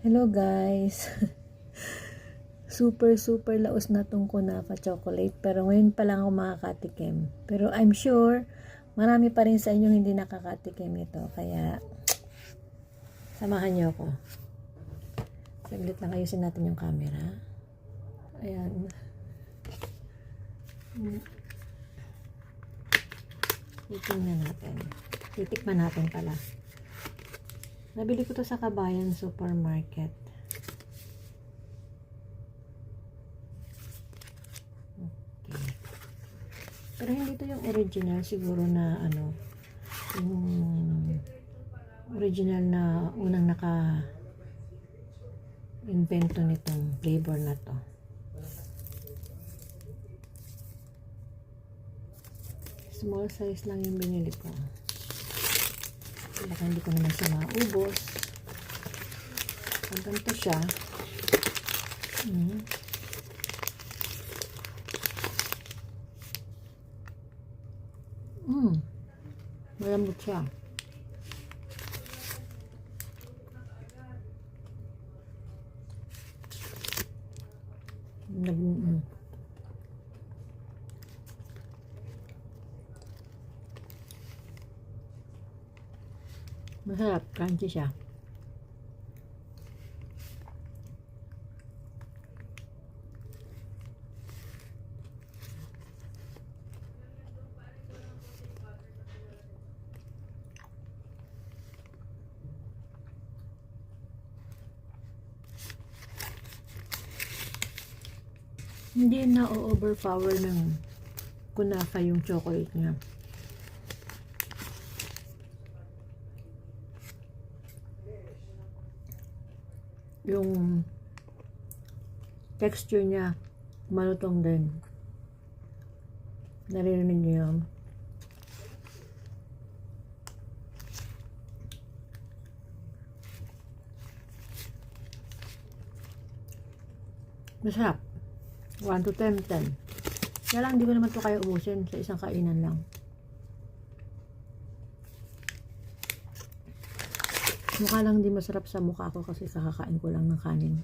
Hello guys. Super laos na tong kunafa chocolate pero ngayon pa lang ako makakatikim. Pero I'm sure marami pa rin sa inyo hindi nakakatikim ito kaya samahan niyo ako. Saglit lang, ayusin natin yung camera. Ayan. Titingnan natin. Titikman natin pala. Nabili ko to sa Kabayan Supermarket. Okay. Pero hindi to yung original, siguro na ano, yung original na unang naka-invento nitong flavor na to. Small size lang yung binili ko. Baka hindi ko naman siya maubos. Pag ganito siya. Malambot siya. Masarap, crunchy siya. Hindi na overpower ng kunafa yung chocolate niya. Yung texture niya malutong din. Narinig niyo yun? Masarap. 1 to 10, 10. Kaya lang, hindi ko naman ito kaya ubusin sa isang kainan lang. Mukha lang hindi masarap sa mukha ko kasi kakakain ko lang ng kanin.